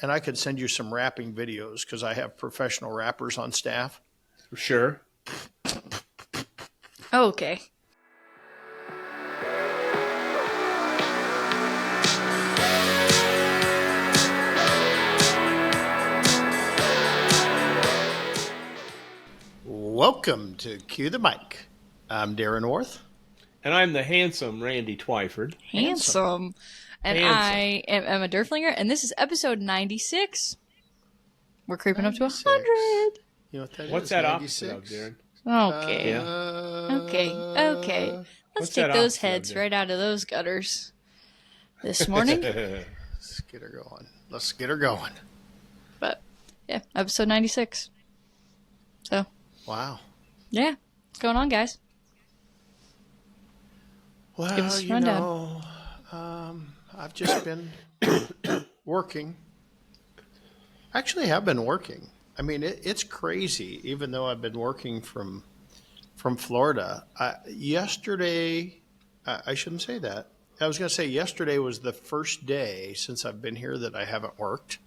and I could send you some rapping videos because I have professional rappers on staff. Sure. Okay. Welcome to Cue the Mic. I'm Darren Orth. And I'm the handsome Randy Twyford. Handsome. And Handsome. I am Emma Derflinger, and this is episode 96. We're creeping up to 100. You know what that What's is? that 96? opposite of, Darren? Okay. Yeah. Okay. Let's What's take that those opposite of, heads Darren? right out of those gutters this morning. Let's get her going. Let's get her going. But, yeah, episode 96. So, Wow. yeah. What's going on, guys? Well, give us a you rundown. know, I've just been working. Actually, have been working. I mean, it's crazy. Even though I've been working from Florida, yesterday, I shouldn't say that. I was going to say yesterday was the first day since I've been here that I haven't worked,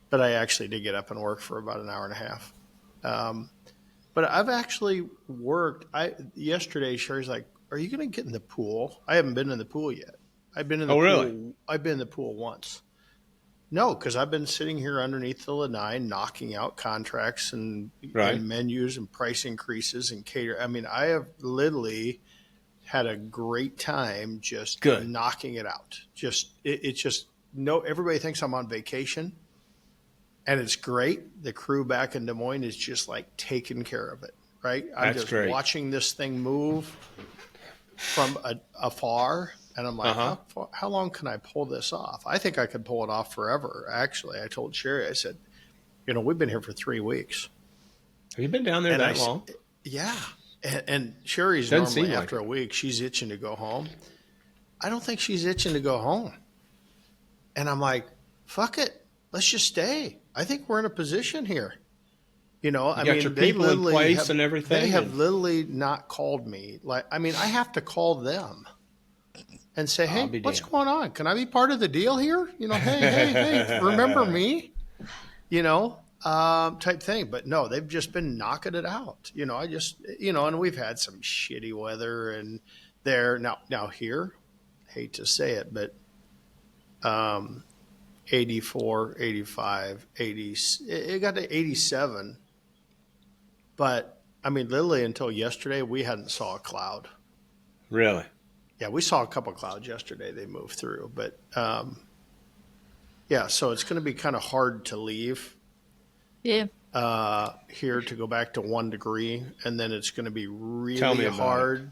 but I actually did get up and work for about an hour and a half. But I've actually worked. Yesterday, Sherry's like, "Are you going to get in the pool?" I haven't been in the pool yet. I've been in the pool. Really? I've been in the pool once. No, because I've been sitting here underneath the lanai knocking out contracts and menus and price increases and cater. I mean, I have literally had a great time just knocking it out. It's just everybody thinks I'm on vacation, and it's great. The crew back in Des Moines is just like taking care of it, right? I'm just watching this thing move from afar. And I'm like, how long can I pull this off? I think I could pull it off forever. Actually, I told Sherry, I said, we've been here for 3 weeks. Have you been down there that long? Yeah. And Sherry's Doesn't normally, seem after like a week, she's itching to go home. I don't think she's itching to go home. And I'm like, fuck it. Let's just stay. I think we're in a position here. I got mean, your they people in literally place have, and everything. They have literally not called me. I have to call them and say, hey, what's going on? Can I be part of the deal here? Hey, remember me? Type thing. But no, they've just been knocking it out. And we've had some shitty weather and there. Now here, hate to say it, but 84, 85, 80, it got to 87. But, I mean, literally until yesterday, we hadn't saw a cloud. Really? Yeah, we saw a couple clouds yesterday. They moved through. But, yeah, so it's going to be kind of hard to leave here to go back to 1 degree. And then it's going to be really hard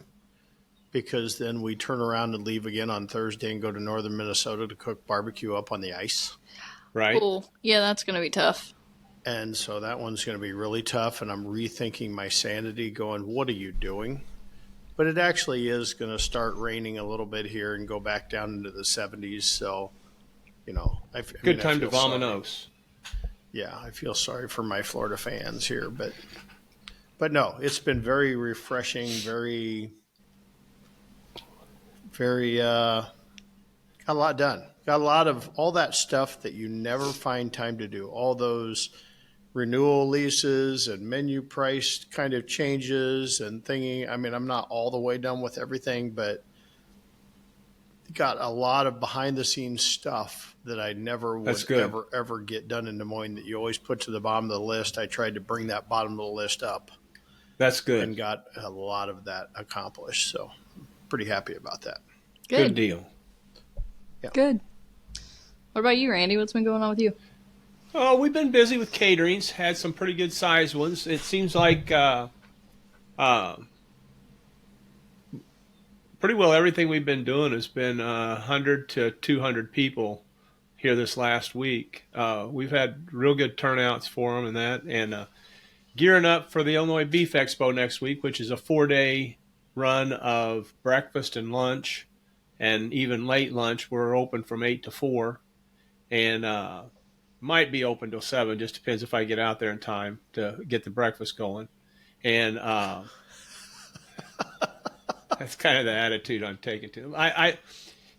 because then we turn around and leave again on Thursday and go to northern Minnesota to cook barbecue up on the ice. Right. Cool. Yeah, that's going to be tough. And so that one's going to be really tough. And I'm rethinking my sanity going, what are you doing? But it actually is going to start raining a little bit here and go back down into the 70s. So, good time to vominos. Yeah, I feel sorry for my Florida fans here. But no, it's been very refreshing, very, got a lot done. Got a lot of all that stuff that you never find time to do. All those renewal leases and menu price kind of changes and thinking. I mean, I'm not all the way done with everything, but got a lot of behind the scenes stuff that I never would ever get done in Des Moines that you always put to the bottom of the list. I tried to bring that bottom of the list up. That's good. And got a lot of that accomplished. So pretty happy about that. Good deal. Yeah. Good. What about you, Randy? What's been going on with you? Oh, we've been busy with caterings. Had some pretty good sized ones. It seems like pretty well everything we've been doing has been 100 to 200 people here this last week. We've had real good turnouts for them and gearing up for the Illinois Beef Expo next week, which is a 4-day run of breakfast and lunch and even late lunch. We're open from 8 to 4 and might be open till 7. Just depends if I get out there in time to get the breakfast going. And that's kind of the attitude I'm taking to them.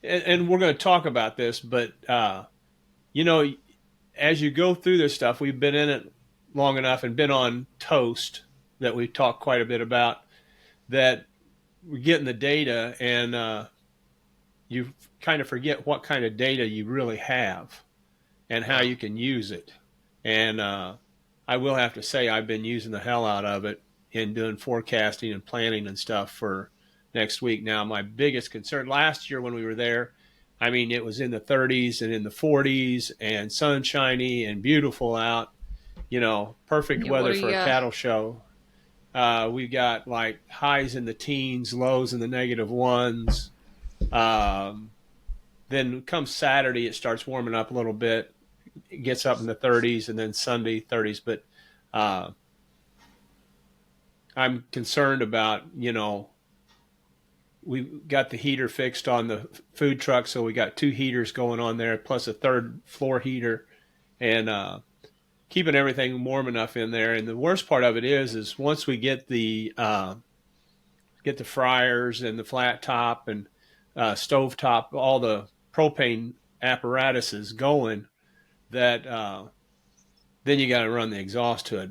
And we're going to talk about this, but as you go through this stuff, we've been in it long enough and been on toast that we've talked quite a bit about, that we're getting the data, and you kind of forget what kind of data you really have and how Yeah. you can use it. And I will have to say I've been using the hell out of it in doing forecasting and planning and stuff for next week. Now, my biggest concern last year when we were there, I mean, it was in the 30s and in the 40s and sunshiny and beautiful out, perfect Yeah, what weather do for you a cattle show. We got like highs in the teens, lows in the negative ones. Um, then come Saturday, it starts warming up a little bit. It gets up in the 30s, and then Sunday 30s. But uh, I'm concerned about, we got the heater fixed on the food truck, so we got 2 heaters going on there, plus a third floor heater, and keeping everything warm enough in there. And the worst part of it is once we get the fryers and the flat top and stove top, all the propane apparatuses going, that then you got to run the exhaust to it.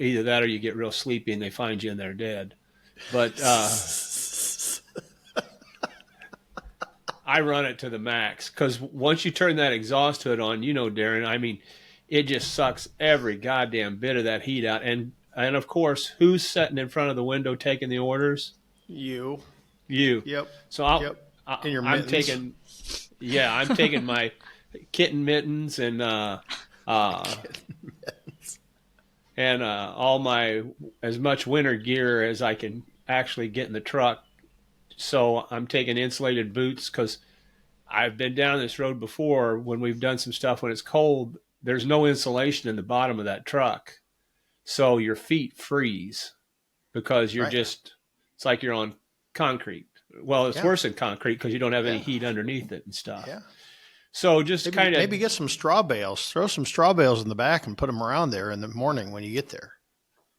Either that or you get real sleepy and they find you in there dead. But I run it to the max, because once you turn that exhaust hood on, Darren, I mean, it just sucks every goddamn bit of that heat out. And of course, who's sitting in front of the window taking the orders? You. You. Yep. So Yep. In your I'm mittens. I'm taking my kitten mittens and all my, as much winter gear as I can actually get in the truck. So I'm taking insulated boots, because I've been down this road before when we've done some stuff when it's cold. There's no insulation in the bottom of that truck, so your feet freeze because you're Right. just, it's like you're on concrete. Well, it's Yeah. worse than concrete because you don't have any Yeah. heat underneath it and stuff. Yeah. So just kind of Maybe get some straw bales. Throw some straw bales in the back and put them around there in the morning when you get there.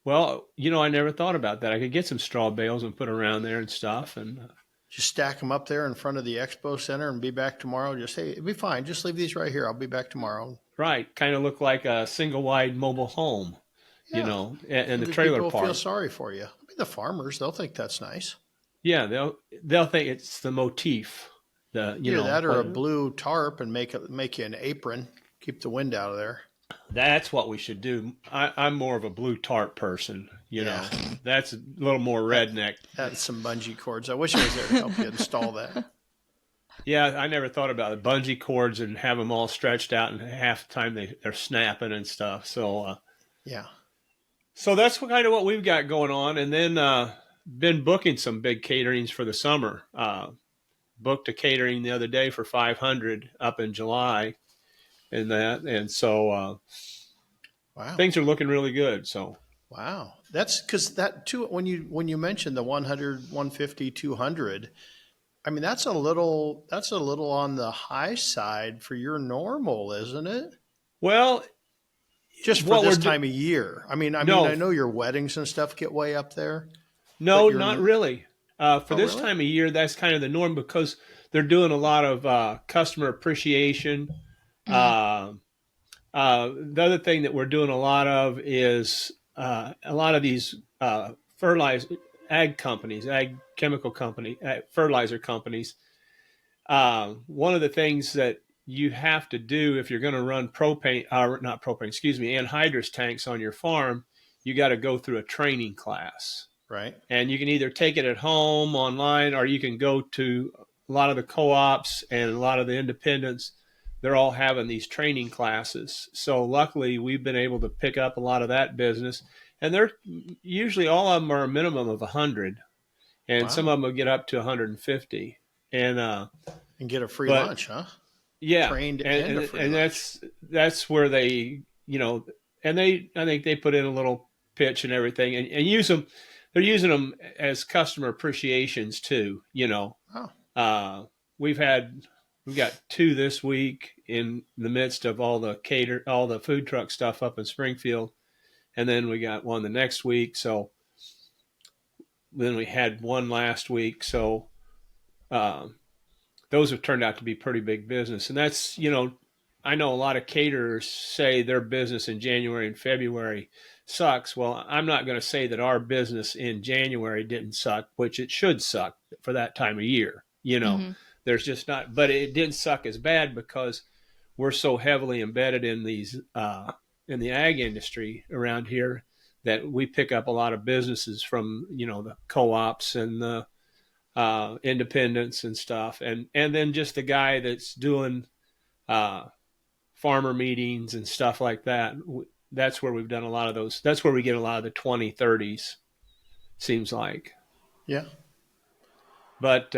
Well, I never thought about that. I could get some straw bales and put around there and stuff. And Just stack them up there in front of the expo center and be back tomorrow. Just say, it'll be fine. Just leave these right here. I'll be back tomorrow. right, kind of look like a single wide mobile home, Yeah. and the Maybe trailer people will feel park. sorry for you. I mean, the farmers, they'll think that's nice. Yeah, they'll think it's the motif. Either that or a blue tarp and make you an apron. Keep the wind out of there. That's what we should do. I'm more of a blue tarp person. Yeah. That's a little more redneck. That's some bungee cords. I wish I was there to help you install that. Yeah, I never thought about the bungee cords and have them all stretched out, and half the time they're snapping and stuff. So Yeah. so that's kind of what we've got going on, and then been booking some big caterings for the summer. Booked a catering the other day for 500 up in July, and so Wow. things are looking really good. So Wow. That's because that too, when you mentioned the 100, 150, 200, I mean, that's a little on the high side for your normal, isn't it? well, Just for what this we're time of year. I mean, no, I know your weddings and stuff get way up there, but no, you're, not really. For this really? time of year, that's kind of the norm, because they're doing a lot of customer appreciation. Uh, the other thing that we're doing a lot of is a lot of these fertilizer ag companies, ag chemical company, fertilizer companies. One of the things that you have to do if you're going to run propane, not propane, excuse me, anhydrous tanks on your farm, you got to go through a training class. right. And you can either take it at home online, or you can go to a lot of the co-ops and a lot of the independents. They're all having these training classes. So luckily we've been able to pick up a lot of that business, and they're usually, all of them are a minimum of 100, and some Wow. of them will get up to 150. And And get a free but lunch, huh? yeah, Trained and a and free and lunch. that's where they, and I think they put in a little pitch and everything, and use them. They're using them as customer appreciations too. Oh, Uh, we've got 2 this week in the midst of all the food truck stuff up in Springfield, and then we got one the next week. So then we had one last week. So those have turned out to be pretty big business, and that's I know a lot of caterers say their business in January and February sucks. Well, I'm not going to say that our business in January didn't suck, which it should suck for that time of year. Mm-hmm. There's just not, but it didn't suck as bad because we're so heavily embedded in in the ag industry around here that we pick up a lot of businesses from, the co-ops and the independents and stuff. And then just the guy that's doing, farmer meetings and stuff like that. That's where we've done a lot of those. That's where we get a lot of the 2030s, seems like. Yeah. But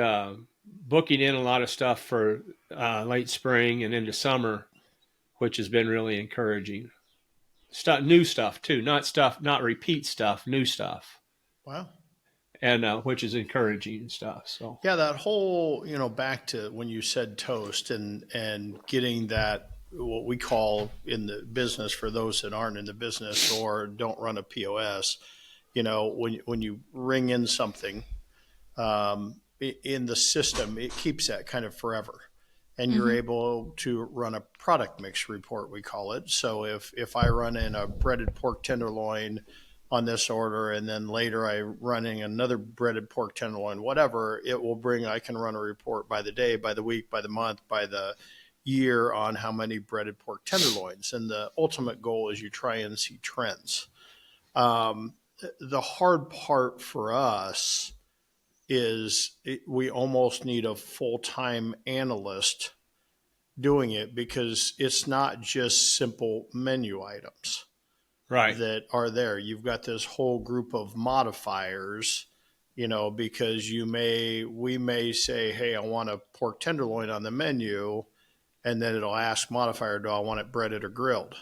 booking in a lot of stuff for late spring and into summer, which has been really encouraging. New stuff too, not repeat stuff, new stuff. Wow. And which is encouraging and stuff. So Yeah, that whole, back to when you said toast and getting that, what we call in the business, for those that aren't in the business or don't run a POS, when you ring in something in the system, it keeps that kind of forever. And you're Mm-hmm. able to run a product mix report, we call it. So if I run in a breaded pork tenderloin on this order, and then later I running another breaded pork tenderloin, whatever, I can run a report by the day, by the week, by the month, by the year on how many breaded pork tenderloins. And the ultimate goal is you try and see trends. The hard part for us is we almost need a full-time analyst doing it, because it's not just simple menu items right, that are there. You've got this whole group of modifiers, because we may say, hey, I want a pork tenderloin on the menu, and then it'll ask modifier, do I want it breaded or grilled?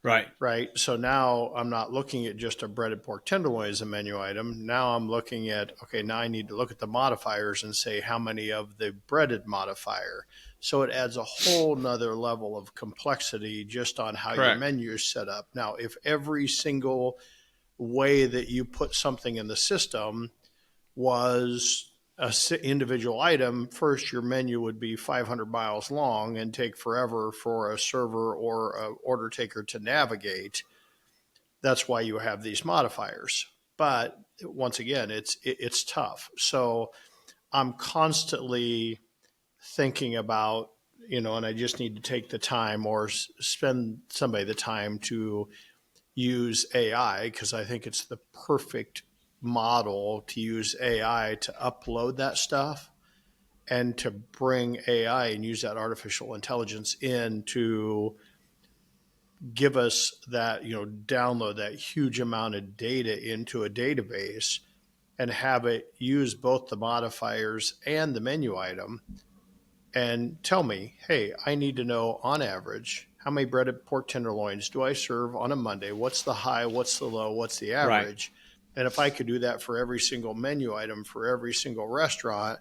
right, Right. So now I'm not looking at just a breaded pork tenderloin as a menu item. Now I'm looking at, okay, now I need to look at the modifiers and say how many of the breaded modifier. So it adds a whole nother level of complexity just on how your correct, menu is set up. Now, if every single way that you put something in the system was a individual item, first your menu would be 500 miles long and take forever for a server or a order taker to navigate. That's why you have these modifiers. But once again, it's tough. So I'm constantly thinking about, and I just need to take the time or spend somebody the time to use AI, because I think it's the perfect model to use AI to upload that stuff and to bring AI and use that artificial intelligence in to give us that, download that huge amount of data into a database and have it use both the modifiers and the menu item and tell me, hey, I need to know on average how many breaded pork tenderloins do I serve on a Monday? What's the high? What's the low? What's the right, average? And if I could do that for every single menu item for every single restaurant,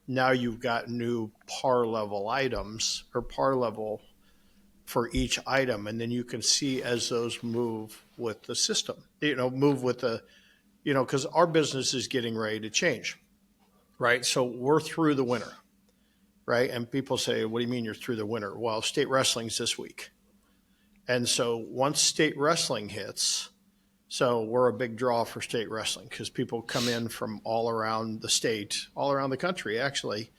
now you've got new par level items or par level for each item. And then you can see as those move with the system, move with the, because our business is getting ready to change, right? So we're through the winter, right? And people say, what do you mean you're through the winter? Well, state wrestling's this week. And so once state wrestling hits, so we're a big draw for state wrestling because people come in from all around the state, all around the country, actually,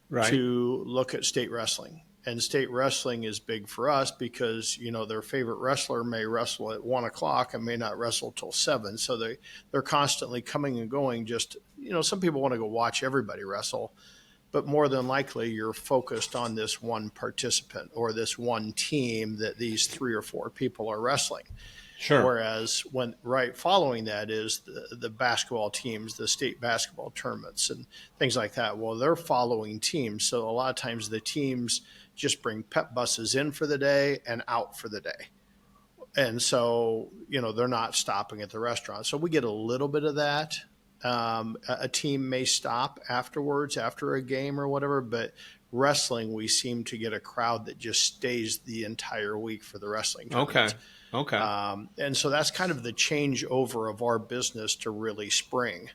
right, to look at state wrestling. And state wrestling is big for us because, their favorite wrestler may wrestle at 1 o'clock and may not wrestle till 7. So they're constantly coming and going. Just, some people want to go watch everybody wrestle, but more than likely you're focused on this one participant or this one team that these 3 or 4 people are wrestling. sure, Whereas right following that is the basketball teams, the state basketball tournaments and things like that. Well, they're following teams. So a lot of times the teams just bring pep buses in for the day and out for the day. And so, they're not stopping at the restaurant. So we get a little bit of that. A team may stop afterwards, after a game or whatever, but wrestling, we seem to get a crowd that just stays the entire week for the wrestling okay, tournament. okay, And so that's kind of the changeover of our business to really spring.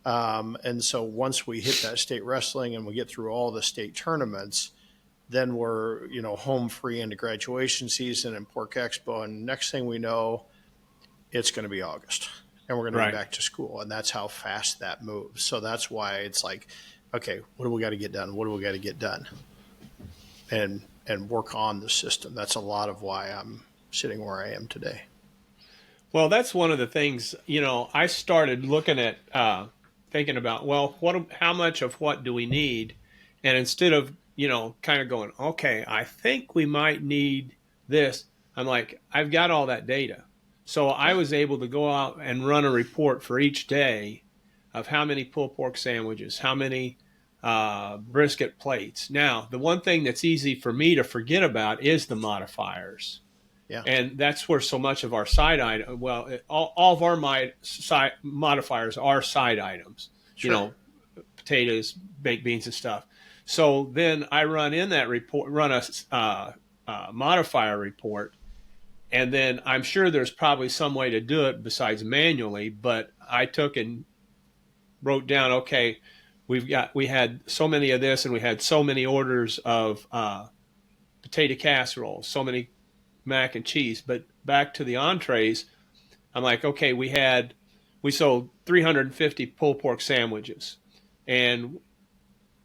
And so once we hit that state wrestling and we get through all the state tournaments, then we're, home free into graduation season and Pork Expo. And next thing we know, it's going to be August and we're going to be Right. back to school. And that's how fast that moves. So that's why it's like, okay, what do we got to get done? What do we got to get done? And work on the system. That's a lot of why I'm sitting where I am today. Well, that's one of the things, I started looking at, thinking about, well, how much of what do we need? And instead of, kind of going, okay, I think we might need this, I'm like, I've got all that data. So I was able to go out and run a report for each day of how many pulled pork sandwiches, how many brisket plates. Now, the one thing that's easy for me to forget about is the modifiers. Yeah. And that's where so much of our side item, all of our modifiers are side items, Sure. Potatoes, baked beans and stuff. So then I run in that report, run a modifier report, and then I'm sure there's probably some way to do it besides manually, but I took and wrote down, okay, we had so many of this and we had so many orders of potato casserole, so many mac and cheese. But back to the entrees, I'm like, okay, we sold 350 pulled pork sandwiches, and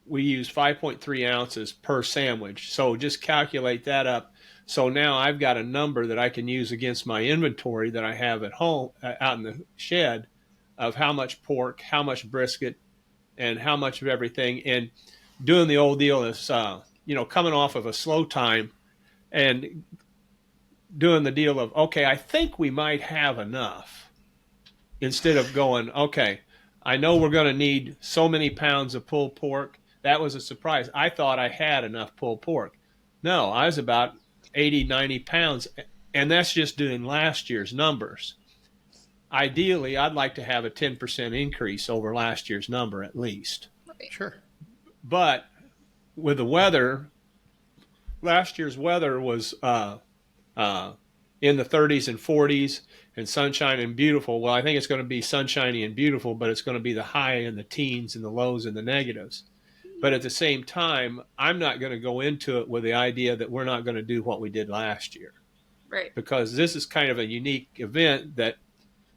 we used 5.3 ounces per sandwich. So just calculate that up. So now I've got a number that I can use against my inventory that I have at home, out in the shed, of how much pork, how much brisket, and how much of everything. And doing the old deal is, coming off of a slow time and doing the deal of, okay, I think we might have enough, instead of going, okay, I know we're going to need so many pounds of pulled pork. That was a surprise. I thought I had enough pulled pork. No, I was about 80, 90 pounds, and that's just doing last year's numbers. Ideally, I'd like to have a 10% increase over last year's number at least. Right. Sure. But with the weather, last year's weather was in the 30s and 40s and sunshine and beautiful. Well, I think it's going to be sunshiny and beautiful, but it's going to be the high in the teens and the lows and the negatives. But at the same time, I'm not going to go into it with the idea that we're not going to do what we did last year. Right. Because this is kind of a unique event that,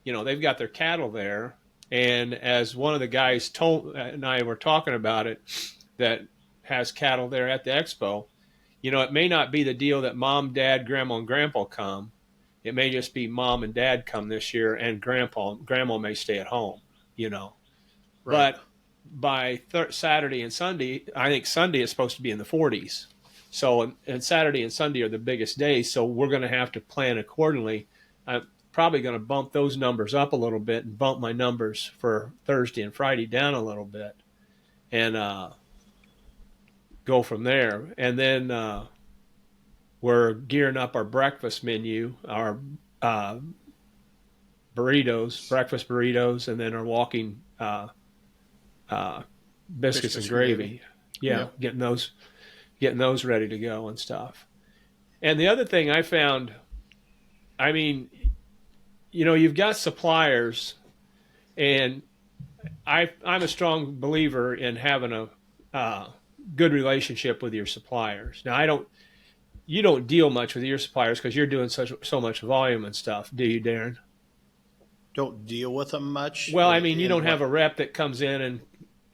they've got their cattle there. And as one of the guys told and I were talking about it, that has cattle there at the expo, it may not be the deal that mom, dad, grandma, and grandpa come. It may just be mom and dad come this year, and grandma may stay at home, Right. But by Saturday and Sunday, I think Sunday is supposed to be in the 40s. So, and Saturday and Sunday are the biggest days, so we're going to have to plan accordingly. I'm probably going to bump those numbers up a little bit and bump my numbers for Thursday and Friday down a little bit, and go from there. And then we're gearing up our breakfast menu, our breakfast burritos, and then our walking biscuits and gravy. Yeah, getting those ready to go and stuff. And the other thing I found, I mean, you've got suppliers, and I'm a strong believer in having a good relationship with your suppliers. Now, you don't deal much with your suppliers because you're doing so much volume and stuff, do you, Darren? Don't deal with them much. Well, I mean, you don't have a rep that comes in and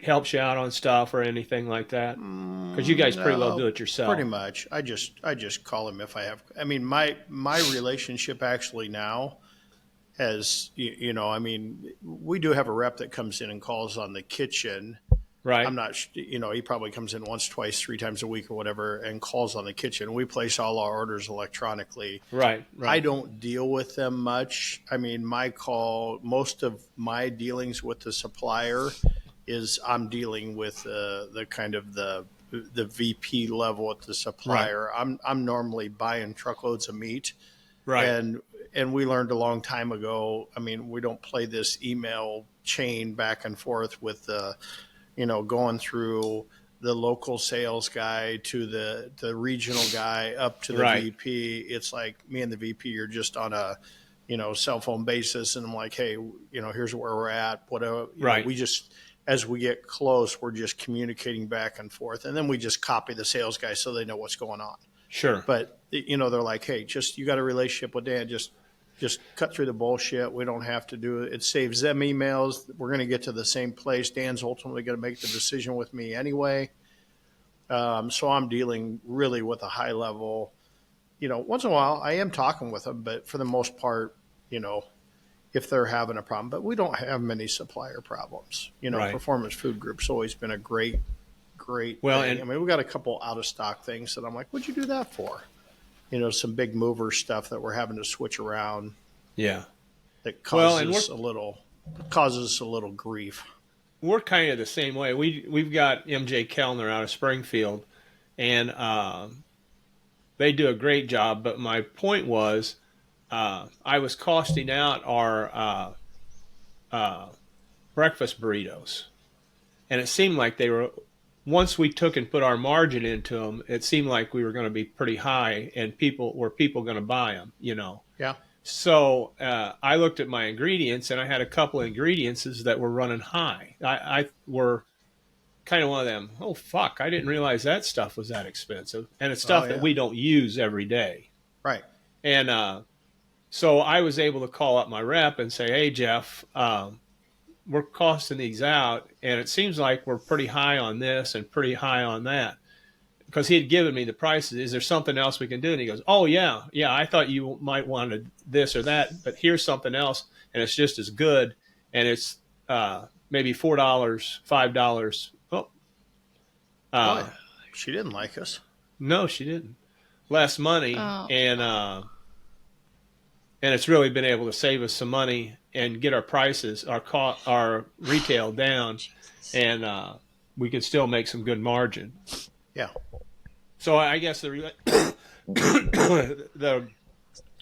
helps you out on stuff or anything like that, because you guys pretty well do it yourself. Pretty much. I just call him if I have. I mean, my relationship actually now has, I mean, we do have a rep that comes in and calls on the kitchen. Right. I'm not, he probably comes in once, twice, 3 times a week or whatever and calls on the kitchen. We place all our orders electronically. Right. I don't deal with them much. I mean, most of my dealings with the supplier is I'm dealing with the kind of the VP level at the supplier. Right. I'm normally buying truckloads of meat. Right. And we learned a long time ago, I mean, we don't play this email chain back and forth with going through the local sales guy to the regional guy up to the VP. It's like me and the VP are just on a, cell phone basis. And I'm like, hey, here's where we're at. We just as we get close, we're just communicating back and forth, and then we just copy the sales guy so they know what's going on. Sure. But they're like, hey, just you got a relationship with Dan, just cut through the bullshit. We don't have to do it. It saves them emails. We're going to get to the same place. Dan's ultimately going to make the decision with me anyway. So I'm dealing really with a high level. Once in a while I am talking with them, but for the most part, if they're having a problem, but we don't have many supplier problems. Right. Performance Food Group's always been a great well, thing. and we got a couple out of stock things that I'm like, what'd you do that for? Some big mover stuff that we're having to switch around. Yeah. That causes a little grief. We're kind of the same way. We've got MJ Kellner out of Springfield, and they do a great job. But my point was, I was costing out our breakfast burritos, and it seemed like they were. Once we took and put our margin into them, it seemed like we were going to be pretty high, and people going to buy them. Yeah. So I looked at my ingredients, and I had a couple of ingredients that were running high. I were kind of one of them. Oh fuck! I didn't realize that stuff was that expensive, and it's stuff that we don't use every day. Right. And so I was able to call up my rep and say, "Hey Jeff, we're costing these out, and it seems like we're pretty high on this and pretty high on that." Because he had given me the prices. Is there something else we can do? And he goes, oh, yeah, I thought you might wanted this or that, but here's something else, and it's just as good, and it's maybe $4, $5. Boy, she didn't like us. No, she didn't. Less money, and it's really been able to save us some money and get our prices, our retail down, and we can still make some good margin. Yeah. So I guess the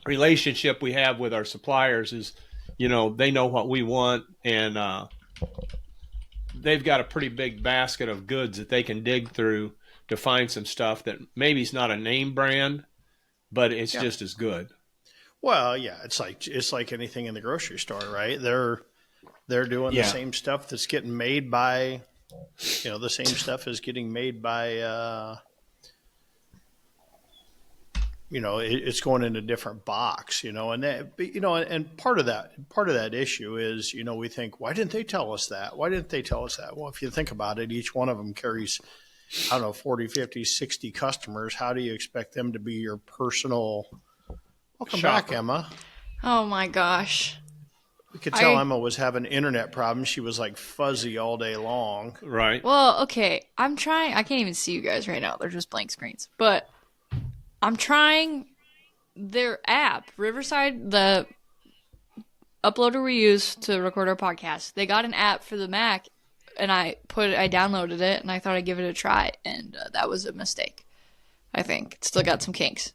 relationship we have with our suppliers is, they know what we want, and they've got a pretty big basket of goods that they can dig through to find some stuff that maybe is not a name brand, but it's just as good. Well, yeah, it's like anything in the grocery store, right? They're doing the same stuff that's getting made by, the same stuff is getting made by, it's going in a different box, and that, and part of that issue is, we think, why didn't they tell us that? Why didn't they tell us that? Well, if you think about it, each one of them carries, 40, 50, 60 customers. How do you expect them to be your personal? Welcome back, Emma. Oh my gosh. We could tell Emma was having internet problems. She was like fuzzy all day long. Right. Well, okay. I'm trying. I can't even see you guys right now. They're just blank screens. But I'm trying their app, Riverside, the uploader we use to record our podcast. They got an app for the Mac, and I downloaded it, and I thought I'd give it a try, and that was a mistake. I think it's still got some kinks.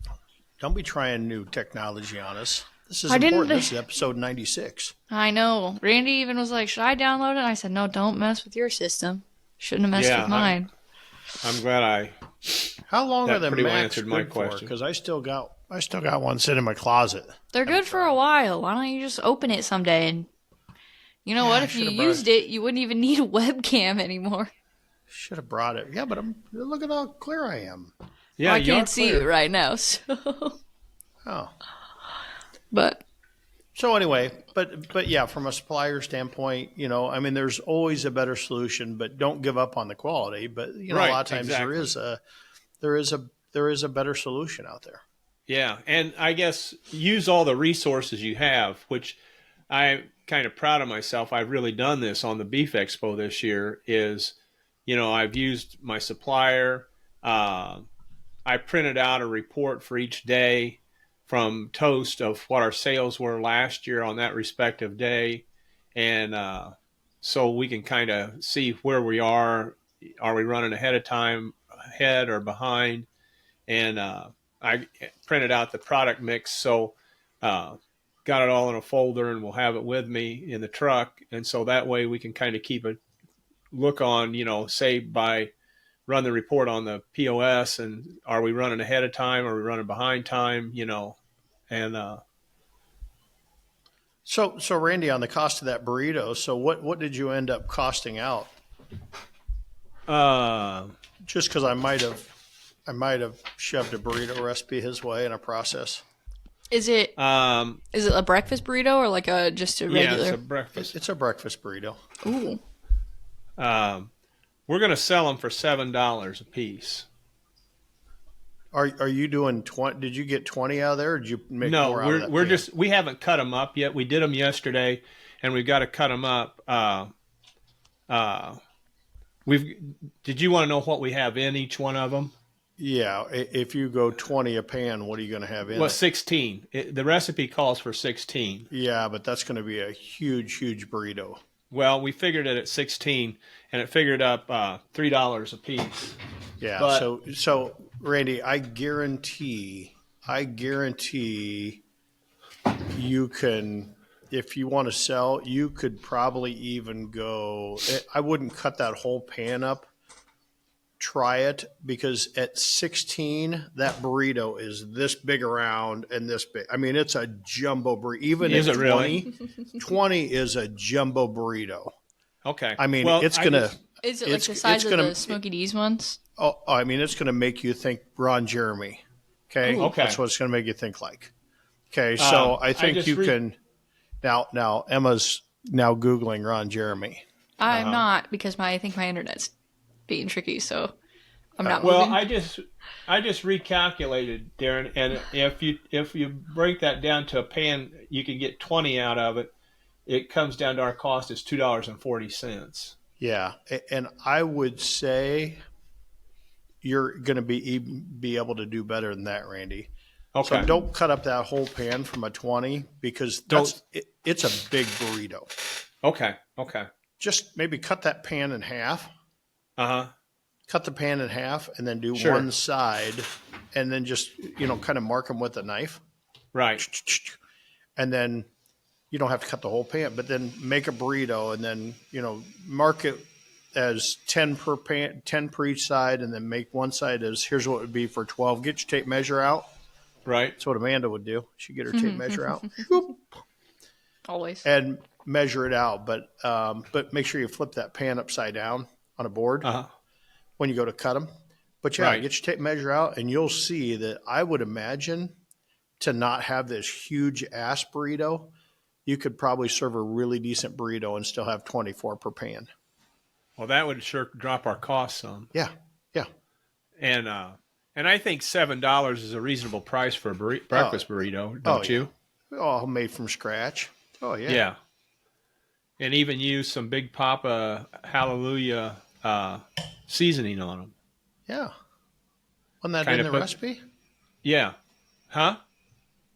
Don't be trying new technology on us. This is important. This is episode 96. I know. Randy even was like, should I download it? And I said, no, don't mess with your system. Shouldn't have messed with mine. I'm glad How long are the Macs answered my good question. Because I still got one sitting in my closet. They're good for a while. Why don't you just open it someday? And you know what? If you used it, you wouldn't even need a webcam anymore. Should have brought it. Yeah, but look at how clear I am. Yeah, well, I can't see you right now. So. Oh. But. So anyway, but yeah, from a supplier standpoint, there's always a better solution, but don't give up on the quality. But a lot of times there is a better solution out there. Yeah, and I guess use all the resources you have, which I'm kind of proud of myself. I've really done this on the Beef Expo this year. I've used my supplier. I printed out a report for each day from Toast of what our sales were last year on that respective day. And so we can kind of see where we are. Are we running ahead or behind? And I printed out the product mix. So got it all in a folder, and we'll have it with me in the truck. And so that way we can kind of keep a look on, say run the report on the POS, and are we running ahead of time? Are we running behind time? And so Randy, on the cost of that burrito, so what did you end up costing out Just because I might have shoved a burrito recipe his way in a process. Is it Um, is it a breakfast burrito or like a just a yeah, it's regular? a breakfast. It's a breakfast burrito. Ooh. Um, we're going to sell them for $7 a piece. Are you doing 20? Did you get 20 out of there, or did you make No, more out of that we're pan? just we haven't cut them up yet. We did them yesterday, and we've got to cut them up. Uh, we've. Did you want to know what we have in each one of them? Yeah, if you go 20 a pan, what are you going to have in Well, it? 16. The recipe calls for 16. Yeah, but that's going to be a huge burrito. Well, we figured it at 16, and it figured up $3 a piece. Yeah, But so Randy, I guarantee you can, if you want to sell, you could probably even go. I wouldn't cut that whole pan up. Try it, because at 16, that burrito is this big around and this big. I mean, it's a jumbo burrito. Even Is at it 20, really? 20 is a jumbo burrito. Okay. I mean, Well, it's I gonna. just Is it like It's the size it's of gonna. the Smoky D's ones? Oh, I mean, it's gonna make you think Ron Jeremy. Okay, Ooh. Okay. that's what it's gonna make you think like. Okay, so I I think just you re- can. Now Emma's now googling Ron Jeremy. I'm not because I think my internet's being tricky, so I'm not Well, moving. I just recalculated, Darren, and if you break that down to a pan, you can get 20 out of it. It comes down to our cost is $2.40. Yeah, and I would say you're gonna be able to do better than that, Randy. So Okay. don't cut up that whole pan from a 20, because Don't. it's a big burrito. Okay. Okay. Just maybe cut that pan in half. Uh huh. Cut the pan in half, and then do Sure. one side, and then just kind of mark them with a knife, Right. and then you don't have to cut the whole pan, but then make a burrito, and then mark it as 10 per pan, 10 per each side, and then make one side as, here's what it would be for 12. Get your tape measure out. Right. That's what Amanda would do. She'd get her tape measure out. Whoop, Always. and measure it out, but make sure you flip that pan upside down on a board Uh huh. when you go to cut them. But yeah, Right. get your tape measure out, and you'll see that I would imagine, to not have this huge ass burrito, you could probably serve a really decent burrito and still have 24 per pan. Well, that would sure drop our costs some. Yeah, yeah. And I think $7 is a reasonable price for a breakfast burrito, don't yeah. you? All made from scratch. Oh yeah. Yeah. And even use some Big Papa Hallelujah seasoning on them. Yeah. Wasn't that Kinda in the put- recipe? Yeah. Huh?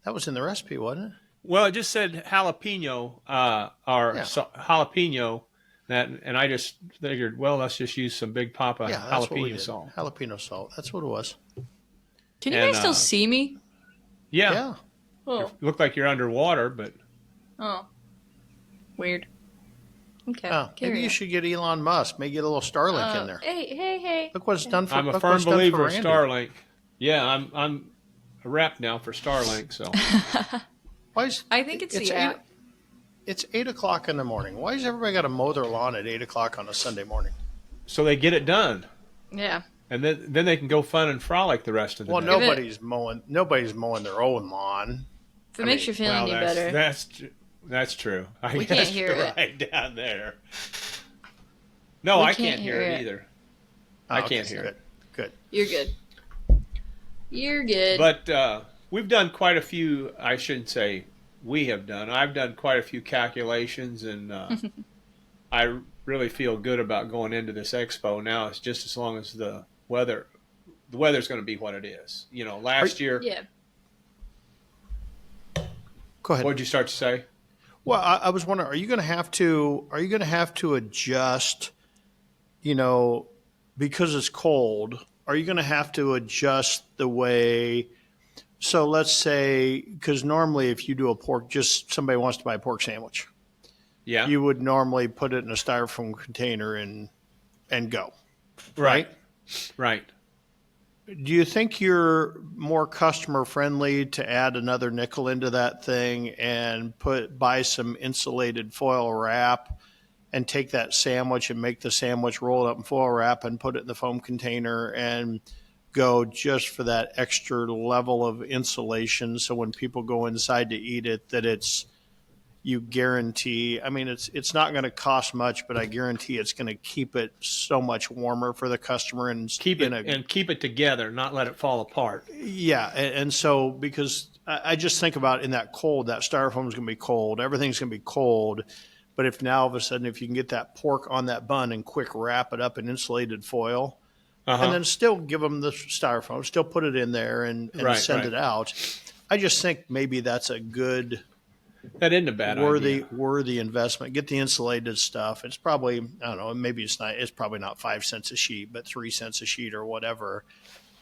That was in the recipe, wasn't it? Well, it just said jalapeno, Yeah. jalapeno. And I just figured, well, let's just use some Big Papa Yeah, that's what we jalapeno did. salt. Jalapeno salt. That's what it was. Can you and, guys still see me? Yeah. Yeah. Oh. Look like you're underwater, but Oh. Weird. Okay. Oh, maybe you should get Elon Musk. Maybe get a little Starlink in there. Hey. Look what it's done for. I'm a look firm what it's done believer for of Randy. Starlink. Yeah, I'm a rep now for Starlink. So Why is, I think it's the app. It's 8 o'clock in the morning. Why has everybody got to mow their lawn at 8 o'clock on a Sunday morning? so they get it done, Yeah. and then they can go fun and frolic the rest of the Well, day. nobody's mowing their own lawn. If it makes you feel any better. That's true. I We guess can't hear you're it. right down there. No, We I can't can't hear hear it it. either. Oh, I okay, can't hear it. Good. You're good. You're good. But we've done quite a few. I shouldn't say we have done. I've done quite a few calculations, and I really feel good about going into this expo. Now it's just as long as the weather's going to be what it is. Last year. yeah. Go ahead. What did you start to say? Well, I was wondering, are you going to have to adjust, because it's cold? Are you going to have to adjust the way? So let's say, because normally if you do just somebody wants to buy a pork sandwich, Yeah. you would normally put it in a styrofoam container and go. Right. Right. Do you think you're more customer friendly to add another nickel into that thing and buy some insulated foil wrap and take that sandwich and make the sandwich, roll it up in foil wrap and put it in the foam container and go just for that extra level of insulation. So when people go inside to eat it, that it's, you guarantee, I mean, it's not going to cost much, but I guarantee it's going to keep it so much warmer for the customer and keep it together, not let it fall apart. Yeah. And so, because I just think about in that cold, that styrofoam is going to be cold. Everything's going to be cold. But if now all of a sudden, if you can get that pork on that bun and quick wrap it up in insulated foil, and then still give them the styrofoam, still put it in there and send it out. I just think maybe that's a good, that isn't a bad idea. Worthy investment. Get the insulated stuff. It's probably, I don't know, maybe it's probably not 5 cents a sheet, but 3 cents a sheet or whatever.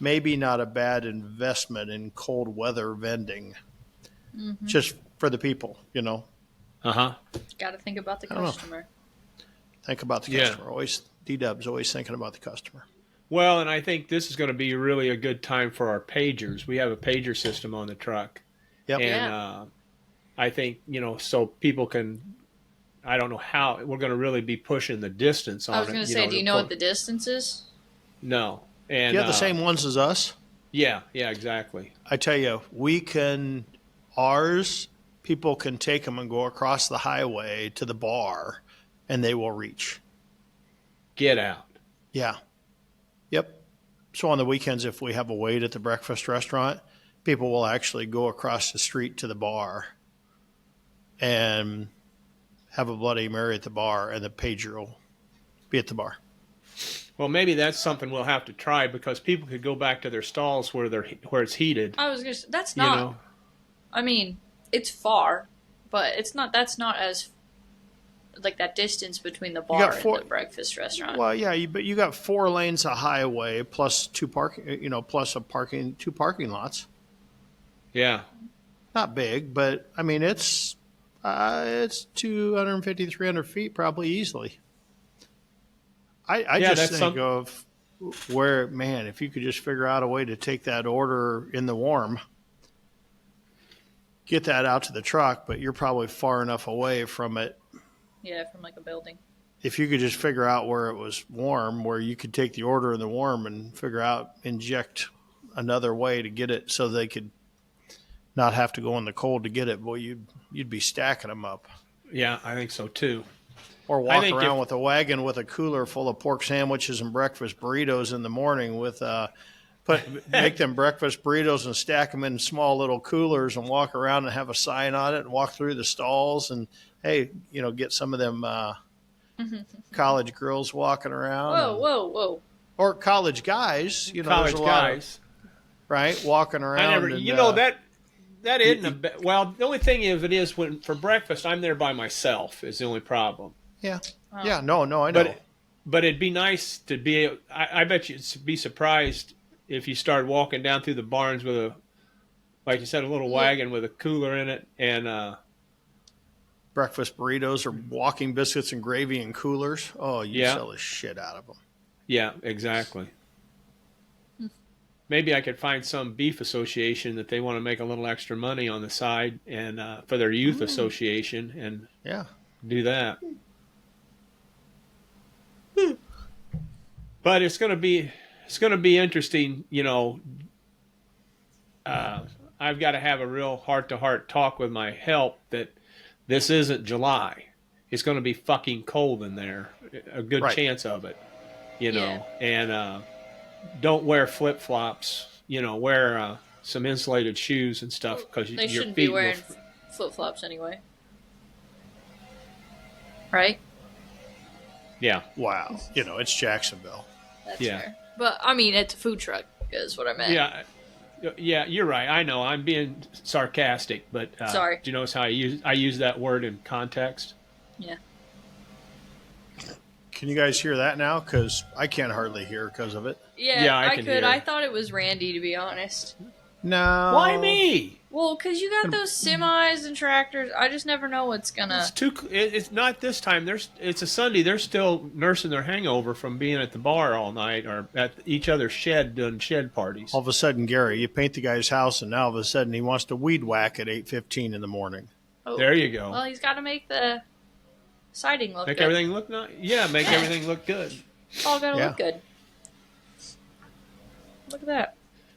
Maybe not a bad investment in cold weather vending, just for the people, you know. Got to think about the customer. Think about the customer. Always, D-Dub's always thinking about the customer. Well, and I think this is going to be really a good time for our pagers. We have a pager system on the truck. Yep. And I think, so people can, I don't know how, we're going to really be pushing the distance on it. I was going to say, do you know what the distance is? No. And you have the same ones as us? Yeah, exactly. I tell you, ours, people can take them and go across the highway to the bar, and they will reach. Get out. Yeah. Yep. So on the weekends, if we have a wait at the breakfast restaurant, people will actually go across the street to the bar and have a Bloody Mary at the bar, and the pager will be at the bar. Well, maybe that's something we'll have to try, because people could go back to their stalls where it's heated. I was going to say, that's not, I mean, it's far, but it's not, that's not as, like, that distance between the bar and the breakfast restaurant. Well, yeah, but you got 4 lanes of highway plus two parking lots. Yeah. Not big, but I mean, it's 250, 300 feet probably easily. I just think of where, man, if you could just figure out a way to take that order in the warm, get that out to the truck, but you're probably far enough away from it. Yeah, from like a building. If you could just figure out where it was warm, where you could take the order in the warm and inject another way to get it so they could not have to go in the cold to get it, boy, you'd be stacking them up. Yeah, I think so too. Or walk around with a wagon with a cooler full of pork sandwiches and breakfast burritos in the morning with make them breakfast burritos and stack them in small little coolers and walk around and have a sign on it and walk through the stalls and, hey, get some of them college girls walking around. Whoa. Or college guys. College guys. Right? Walking around. That isn't well, the only thing is when for breakfast, I'm there by myself is the only problem. Yeah. Wow. Yeah, no, I know. But it'd be nice to be, I bet you'd be surprised if you started walking down through the barns with like you said, a little wagon with a cooler in it and breakfast burritos or walking biscuits and gravy in coolers. Oh, you sell the shit out of them. Yeah, exactly. Maybe I could find some beef association that they want to make a little extra money on the side and for their youth association and do that. But it's going to be interesting, I've got to have a real heart-to-heart talk with my help that this isn't July. It's going to be fucking cold in there, a good chance of it, and don't wear flip-flops, wear some insulated shoes and stuff because they shouldn't be wearing flip-flops anyway. Right? Yeah. Wow. It's Jacksonville. That's fair. But, I mean, it's a food truck is what I meant. Yeah, you're right. I know. I'm being sarcastic, but sorry. Do you notice how I use that word in context? Yeah. Can you guys hear that now? Because I can't hardly hear because of it. Yeah, I could. Hear. I thought it was Randy, to be honest. No. Why me? Well, because you got those semis and tractors. I just never know what's gonna. It's not this time. It's a Sunday. They're still nursing their hangover from being at the bar all night or at each other's shed doing shed parties. All of a sudden, Gary, you paint the guy's house, and now all of a sudden he wants to weed whack at 8:15 in the morning. Oh, there you go. Well, he's got to make the Siding look Make good. everything look nice. Yeah, make everything look good. It's all gotta Yeah. look good. Look at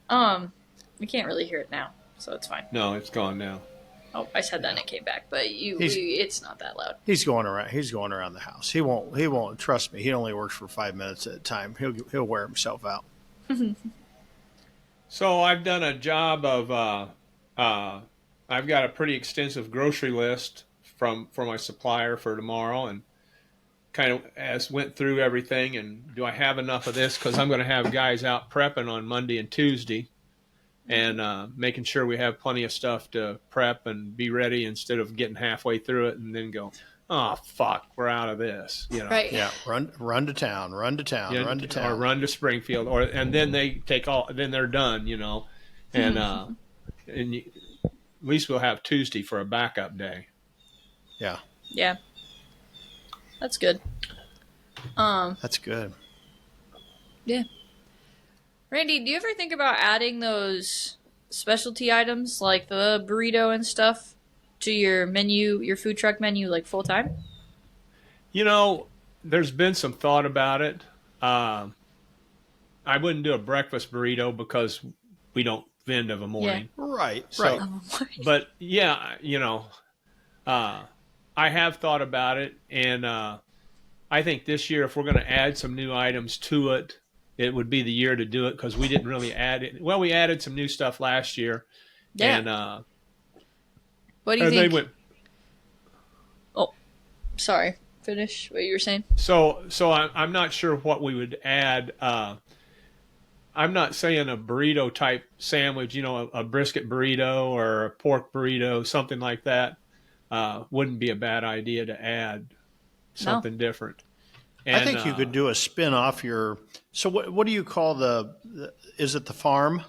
that. We can't really hear it now, so it's fine. No, it's gone now. Oh, I said that and it came back, but it's not that loud. He's going around. He's going around the house. He won't. Trust me. He only works for 5 minutes at a time. He'll wear himself out. So I've done a job of. I've got a pretty extensive grocery list for my supplier for tomorrow, and kind of went through everything. And do I have enough of this? Because I'm going to have guys out prepping on Monday and Tuesday, and making sure we have plenty of stuff to prep and be ready instead of getting halfway through it and then go, oh fuck, we're out of this. Right. Yeah. Run to town. Run to town. Run to town. Or run to Springfield, and then they take all. Then they're done. And at least we'll have Tuesday for a backup day. Yeah. Yeah. That's good. That's good. Yeah. Randy, do you ever think about adding those specialty items like the burrito and stuff to your menu, your food truck menu, like full time? There's been some thought about it. I wouldn't do a breakfast burrito because we don't vend of a morning. Right. So, Right. but yeah, I have thought about it, and I think this year, if we're going to add some new items to it, it would be the year to do it because we didn't really add it. Well, we added some new stuff last year, Yeah. and What do you and think? they went. Oh, sorry. Finish what you were saying. So I'm not sure what we would add. I'm not saying a burrito type sandwich, a brisket burrito or a pork burrito, something like that. Wouldn't be a bad idea to add something different. And, I think you could do a spin off your. So what do you call is it the farm?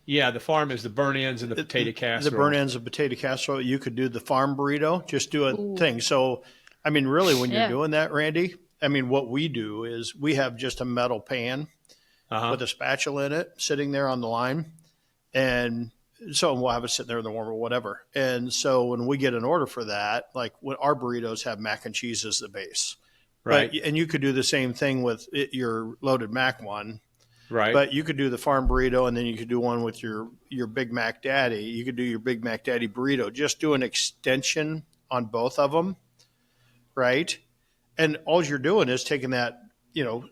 Yeah, the farm is the burn ends and the potato casserole. The burn ends of potato casserole. You could do the farm burrito. Just do a thing. So, I mean, really, when you're doing that, Randy, I mean, what we do is we have just a metal pan with a spatula in it sitting there on the line. And so we'll have it sitting there in the warmer, whatever. And so when we get an order for that, like when our burritos have mac and cheese as the base. Right. And you could do the same thing with your loaded mac one. Right. But you could do the farm burrito, and then you could do one with your Big Mac Daddy. You could do your Big Mac Daddy burrito. Just do an extension on both of them, right? And all you're doing is taking that,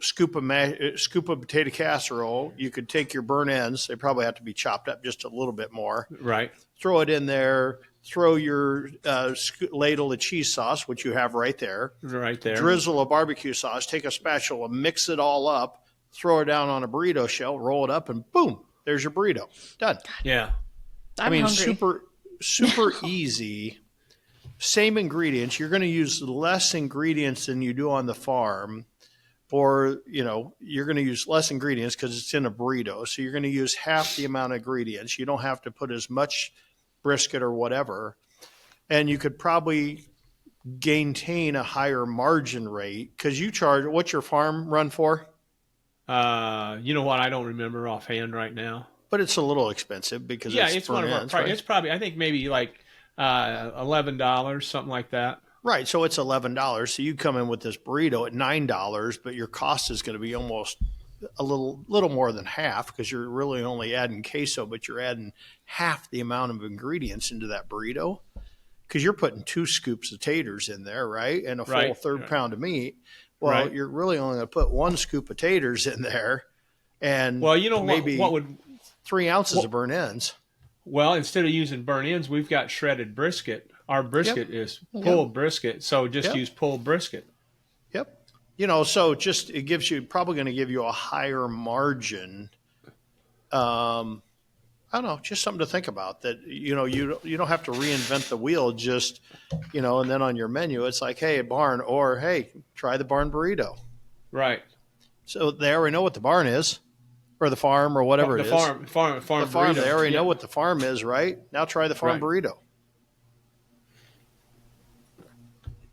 scoop of potato casserole. You could take your burn ends. They probably have to be chopped up just a little bit more. Right. Throw it in there. Throw your ladle of cheese sauce, which you have right there. Right there. Drizzle a barbecue sauce. Take a spatula, mix it all up, throw it down on a burrito shell, roll it up, and boom, there's your burrito. Done. Yeah. I'm hungry. super easy. Same ingredients. You're going to use less ingredients than you do on the farm. Or, you're going to use less ingredients because it's in a burrito. So you're going to use half the amount of ingredients. You don't have to put as much brisket or whatever. And you could probably maintain a higher margin rate because you charge, what's your farm run for? You know what? I don't remember offhand right now. But it's a little expensive because it's one of our. Right? It's probably, I think maybe like $11, something like that. Right, so it's $11. So you come in with this burrito at $9, but your cost is going to be almost a little more than half because you're really only adding queso, but you're adding half the amount of ingredients into that burrito because you're putting 2 scoops of taters in there, right, and a full third pound of meat. Well, you're really only going to put 1 scoop of taters in there, and maybe what would 3 ounces of burnt ends. Well, instead of using burnt ends, we've got shredded brisket. Our brisket is pulled brisket, so just use pulled brisket. Yep. So it gives you probably going to give you a higher margin. I don't know, just something to think about that, you don't have to reinvent the wheel just, and then on your menu, it's like, hey, barn, or hey, try the barn burrito. Right. So they already know what the barn is or the farm or whatever it is. Farm The farm, burrito. they already know what the farm is, right? Now try the farm burrito.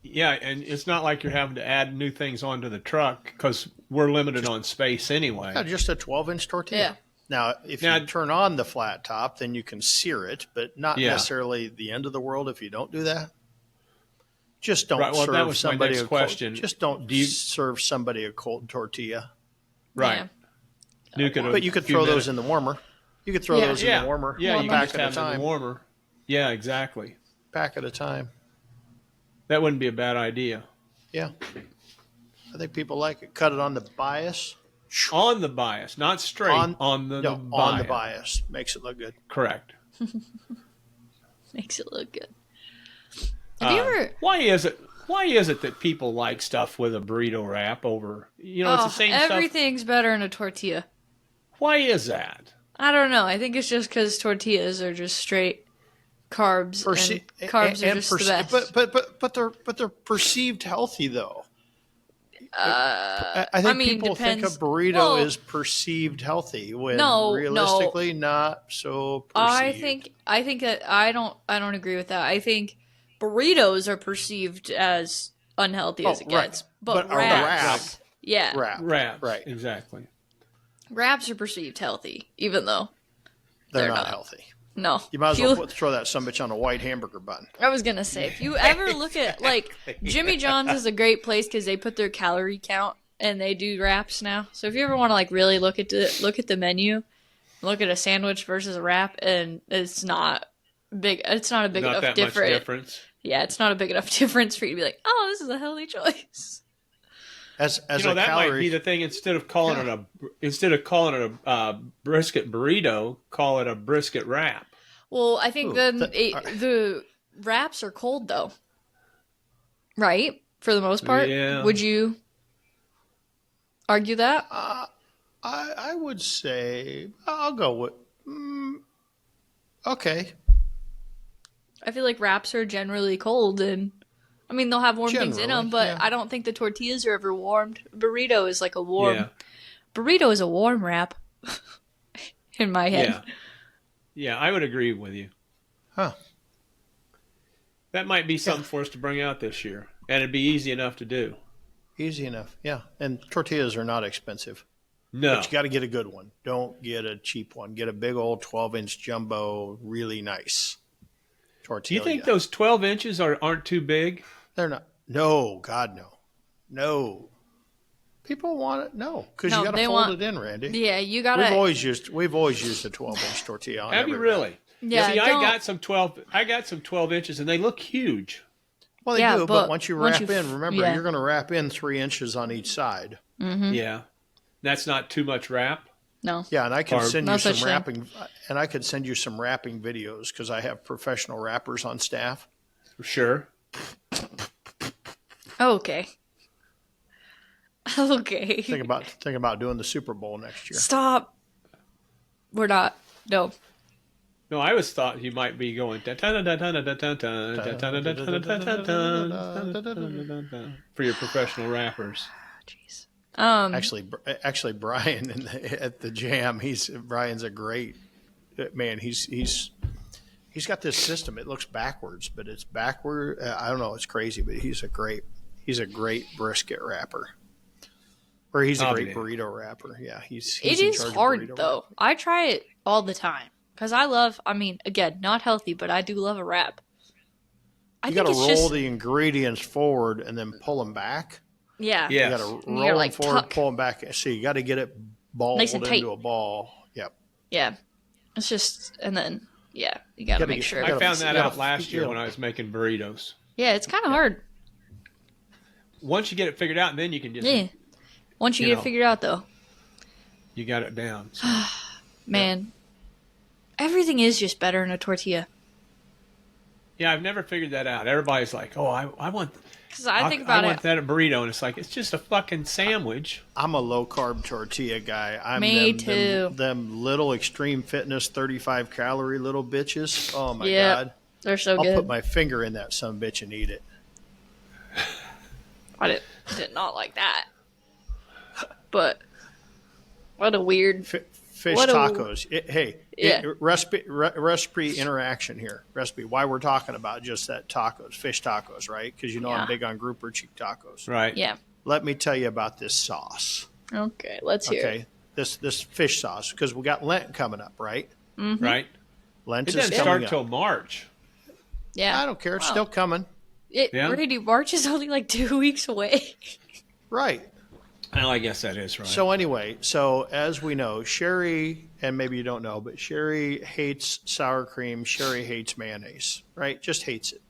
Yeah, and it's not like you're having to add new things onto the truck because we're limited on space anyway. Yeah, just a 12-inch tortilla. Yeah. Now, if you turn on the flat top, then you can sear it, but not necessarily the end of the world if you don't do that. Just don't Right. Well, that serve was my somebody next a question. cold. Just don't Do you serve somebody a cold tortilla. right? Nuke it But you a could few throw minutes. those in the warmer. You could throw Yeah. those in the warmer. Yeah. One You can pack just at a have it in the time. warmer. Yeah, exactly. Pack at a time. That wouldn't be a bad idea. Yeah. I think people like it. Cut it on the bias. On the bias, not straight. On the no, bias. on the bias. Makes it look good. Correct. Makes it look good. Have you ever? Why is it? Why is it that people like stuff with a burrito wrap over? You know, it's the same stuff. Everything's better in a tortilla. Why is that? I don't know. I think it's just because tortillas are just straight carbs, and carbs are just the best. But they're perceived healthy though. I think people think a burrito is perceived healthy when realistically not so perceived. I think that I don't agree with that. I think burritos are perceived as unhealthy as it gets. But wraps, wrap, right. Exactly. Wraps are perceived healthy, even though they're not healthy. No. You might as well throw that sumbitch on a white hamburger bun. I was going to say, if you ever look at, like, Jimmy John's is a great place because they put their calorie count and they do wraps now. So if you ever want to, like, really look at the menu, look at a sandwich versus a wrap, and it's not big. It's not a big enough difference. Yeah, it's not a big enough difference for you to be like, oh, this is a healthy choice. As that might be the thing. Instead of calling it a brisket burrito, call it a brisket wrap. Well, I think the wraps are cold though, right? For the most part, yeah. Would you argue that? I would say I'll go with okay. I feel like wraps are generally cold, and I mean they'll have warm things in them, but I don't think the tortillas are ever warmed. Burrito is like a warm. Yeah. Burrito is a warm wrap, in my head. Yeah, I would agree with you. Huh. That might be something for us to bring out this year, and it'd be easy enough to do. Easy enough, yeah. And tortillas are not expensive. No. But you got to get a good one. Don't get a cheap one. Get a big old 12-inch jumbo, really nice tortilla. Do you think those 12 inches aren't too big? They're not. No, God, no. No. People want it. No, because you got to fold it in, Randy. Yeah, you got to. We've always used a 12-inch tortilla. Have you really? Yeah. See, I got some 12 inches, and they look huge. Well, they do, but once you wrap in, remember you're going to wrap in 3 inches on each side. Mm-hmm. Yeah, that's not too much wrap. No. Yeah, and I can send you some wrapping, and I could send you some wrapping videos because I have professional wrappers on staff. Sure. Okay. Okay. Think about doing the Super Bowl next year. Stop. We're not. No. No, I always thought you might be going for your professional rappers. Jeez. Actually, Brian at the Jam, Brian's a great man. He's got this system. It looks backwards, but it's backward. I don't know. It's crazy, but he's a great brisket rapper. Or he's a great burrito rapper. Yeah, he's it is hard though. Rapper. I try it all the time because I love. I mean, again, not healthy, but I do love a wrap. You got to roll the ingredients forward and then pull them back. Yeah, you got to roll them forward, pull them back. So you got to get it balled nice into a ball. Yep. Yeah, it's just and then you got to make sure. I found that out last year when I was making burritos. Yeah, it's kind of hard. Once you get it figured out, then you can just Once you get it figured out, though, you got it down. So. Man, everything is just better in a tortilla. Yeah, I've never figured that out. Everybody's like, "Oh, I want." Because I think about I want that a burrito, and it's like it's just a fucking sandwich. I'm a low carb tortilla guy. Me too. Them little Extreme Fitness 35 calorie little bitches. Oh my god, they're so good. I'll put my finger in that sumbitch and eat it. I did not like that. But what a weird fish tacos. Recipe interaction here. Recipe. Why we're talking about just that tacos, fish tacos, right? Because I'm big on grouper cheek tacos. Right. Yeah. Let me tell you about this sauce. Okay, let's hear. Okay, this fish sauce because we got Lent coming up, right? Mm-hmm. Right. Lent it is doesn't coming start till March. Yeah. I don't care. It's still coming. Yeah. Randy, March is only like 2 weeks away. Right. Well, I guess that is right. So anyway, so as we know, Sherry, and maybe you don't know, but Sherry hates sour cream. Sherry hates mayonnaise, right? Just hates it.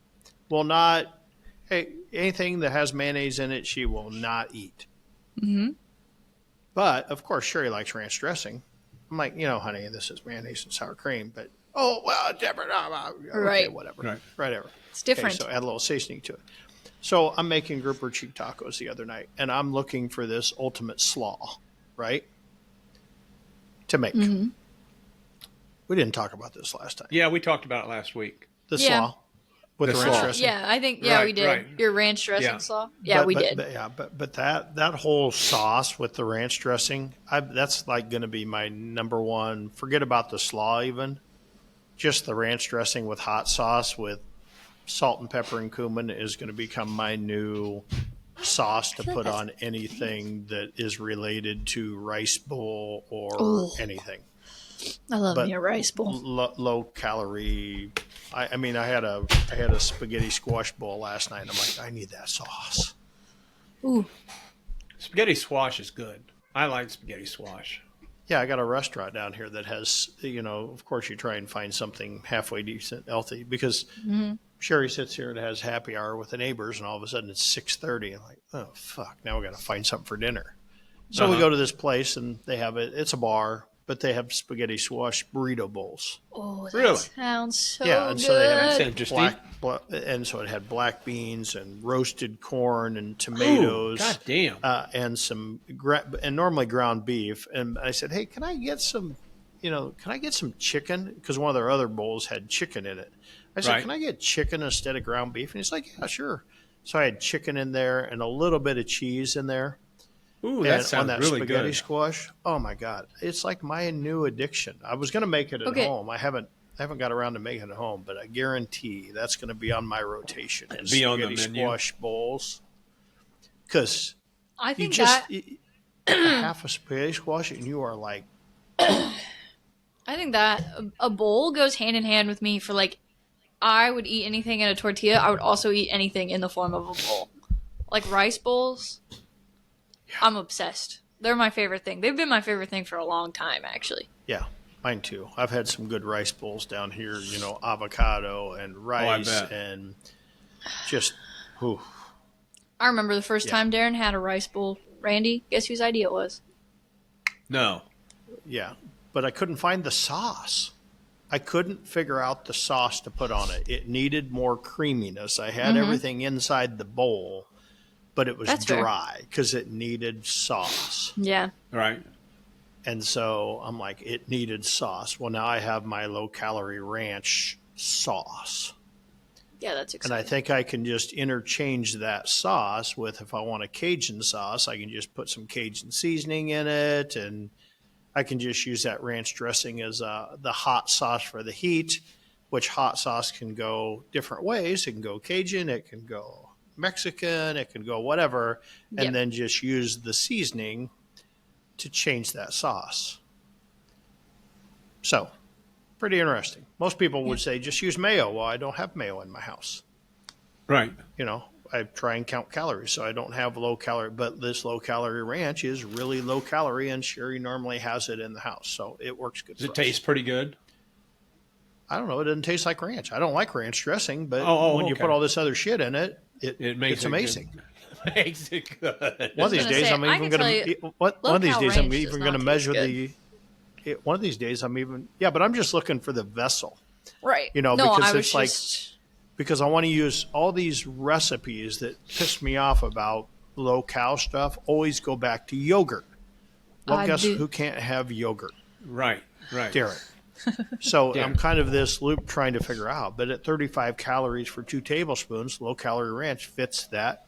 Will not, hey, anything that has mayonnaise in it, she will not eat. Mm-hmm. But of course, Sherry likes ranch dressing. I'm like, honey, this is mayonnaise and sour cream, but well, different. Okay, Right. whatever, Right. whatever. It's Okay, different. so add a little seasoning to it. So I'm making grouper cheek tacos the other night, and I'm looking for this ultimate slaw, right? To make. Mm-hmm. We didn't talk about this last time. Yeah, we talked about it last week. The Yeah. slaw with The the ranch slaw. dressing. Yeah, I think Right, we did. right. Your ranch dressing Yeah. slaw. Yeah, we did. But that whole sauce with the ranch dressing, that's like going to be my number one. Forget about the slaw even. Just the ranch dressing with hot sauce with salt and pepper and cumin is going to become my new sauce to put on anything that is related to rice bowl or anything. I love But me a rice bowl. Low calorie. I mean, I had a spaghetti squash bowl last night. And I'm like, I need that sauce. Ooh. Spaghetti squash is good. I like spaghetti squash. Yeah, I got a restaurant down here that has, of course, you try and find something halfway decent, healthy, because Sherry sits here and has happy hour with the neighbors, and all of a sudden it's 6:30. I'm like, oh fuck! Now we got to find something for dinner. So we go to this place, and they have it. It's a bar, but they have spaghetti squash burrito bowls. Oh, that Really? sounds so Yeah, and good. so they have That's interesting. and so it had black beans and roasted corn and tomatoes. God damn. And some and normally ground beef. And I said, hey, can I get some chicken? Because one of their other bowls had chicken in it. I said, Right. can I get chicken instead of ground beef? And he's like, yeah, sure. So I had chicken in there and a little bit of cheese in there. Ooh, that And sounds on that really spaghetti good. squash, oh my god, it's like my new addiction. I was going to make it at Okay. home. I haven't got around to making it at home, but I guarantee that's going to be on my rotation. Is Be on the spaghetti menu. squash bowls, because I you think just that half a spaghetti squash and you are like, I think that a bowl goes hand in hand with me for like I would eat anything in a tortilla. I would also eat anything in the form of a bowl. Like rice bowls. I'm obsessed. They're my favorite thing. They've been my favorite thing for a long time, actually. yeah, mine too. I've had some good rice bowls down here. Avocado and rice bet. and just, whew, I remember the first Yeah. time Darren had a rice bowl. Randy, guess whose idea it was? No. yeah. But I couldn't find the sauce. I couldn't figure out the sauce to put on it. It needed more creaminess. I had everything inside the bowl, but it was That's fair. dry because it needed sauce. Yeah. Right. And so I'm like, it needed sauce. Well, now I have my low-calorie ranch sauce. Yeah, that's And exciting. I think I can just interchange that sauce with, if I want a Cajun sauce, I can just put some Cajun seasoning in it, and I can just use that ranch dressing as the hot sauce for the heat, which hot sauce can go different ways. It can go Cajun, it can go Mexican, it can go whatever, and Yep. then just use the seasoning to change that sauce. So, pretty interesting. Most people would say just use mayo. Well, I don't have mayo in my house. Right. I try and count calories, so I don't have low calorie. But this low calorie ranch is really low calorie, and Sherry normally has it in the house, so it works good. Does for it us. taste pretty good? I don't know. It doesn't taste like ranch. I don't like ranch dressing, but when you okay. put all this other shit in it, It makes it's it amazing. good. Makes it good. One of these gonna days, say, I'm I even can going tell you, to. One of these low-cal days, I'm ranch even does going to not measure taste one of these days, I'm even. Yeah, but I'm just looking for the vessel. Right. No, no, because I was it's like. just Because I want to use all these recipes that piss me off about low cal stuff. Always go back to yogurt. Well, I guess do. who can't have yogurt? Right. Right. Darren. So Darren. I'm kind of this loop trying to figure out. But at 35 calories for 2 tablespoons, low calorie ranch fits that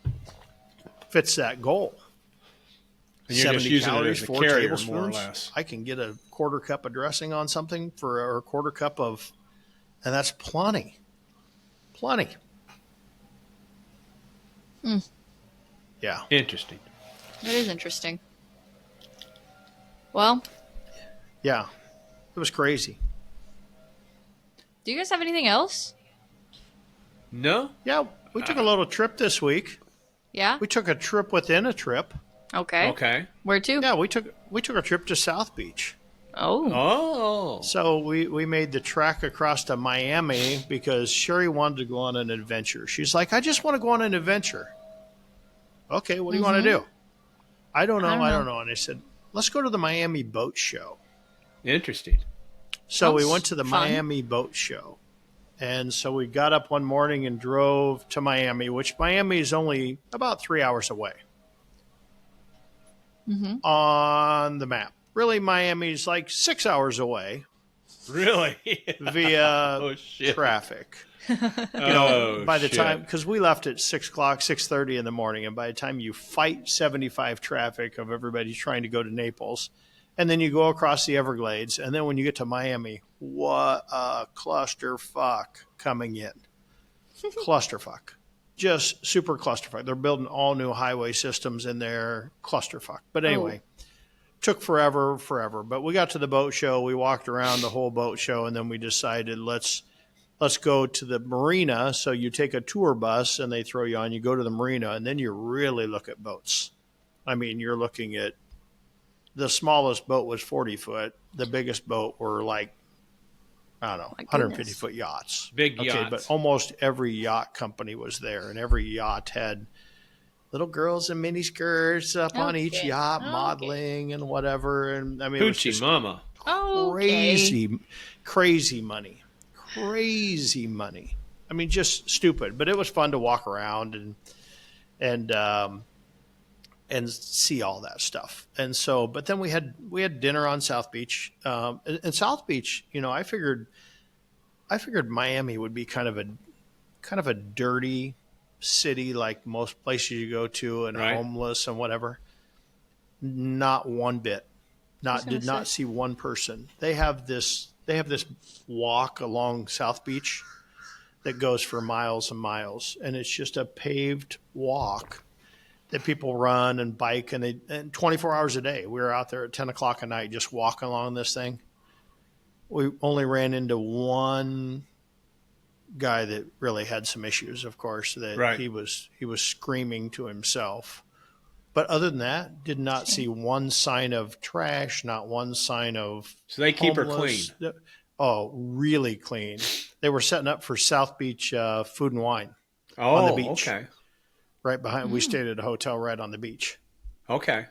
goal. And you're just using it as a 4 carrier, tablespoons. more or less. I can get a quarter cup of dressing on something or a quarter cup of, and that's plenty. Plenty. Yeah. Interesting. that is interesting. Well, Yeah. It was crazy. do you guys have anything else? No. Yeah, we took a little trip this week. Yeah. We took a trip within a trip. Okay. Okay. Where to? Yeah, we took a trip to South Beach. Oh. Oh. So we made the trek across to Miami because Sherry wanted to go on an adventure. She's like, I just want to go on an adventure. Okay, what do you want to do? I don't I know. don't I know. don't know. And I said, let's go to the Miami Boat Show. Interesting. So we Sounds went to the fun. Miami Boat Show. And so we got up one morning and drove to Miami, which Miami is only about 3 hours away on the map. Really, Miami's like 6 hours away Really? via Oh shit. traffic. Oh By the shit. time, because we left at 6 o'clock, 6:30 in the morning, and by the time you fight 75 traffic of everybody trying to go to Naples, and then you go across the Everglades, and then when you get to Miami, what a clusterfuck coming in. Clusterfuck. Just super clusterfuck. They're building all new highway systems in there. Clusterfuck. But anyway, took forever. But we got to the boat show. We walked around the whole boat show, and then we decided let's go to the marina. So you take a tour bus, and they throw you on. You go to the marina, and then you really look at boats. I mean, you're looking at the smallest boat was 40 foot. The biggest boat were like, I don't know, My 150 goodness. foot yachts. Big Okay, yachts. but almost every yacht company was there, and every yacht had little girls in mini skirts up on each Okay. yacht, Okay. modeling and whatever. And I mean, it was Hoochie just mama. Okay. crazy money. I mean, just stupid. But it was fun to walk around and see all that stuff. And so, but then we had dinner on South Beach. And South Beach, I figured Miami would be kind of a dirty city, like most places you go to, and Right. homeless and whatever. Not one bit. Did not say. see one person. They have this walk along South Beach that goes for miles and miles, and it's just a paved walk that people run and bike, and 24 hours a day. We were out there at 10 o'clock at night just walking along this thing. We only ran into one guy that really had some issues, of course, that Right. he was screaming to himself. But other than that, did not see one sign of trash, not one sign of So they keep her homeless. clean. Oh, really clean. They were setting up for South Beach Food and Wine Oh, on the beach. okay. Right behind. We stayed at a hotel right on the beach. Okay.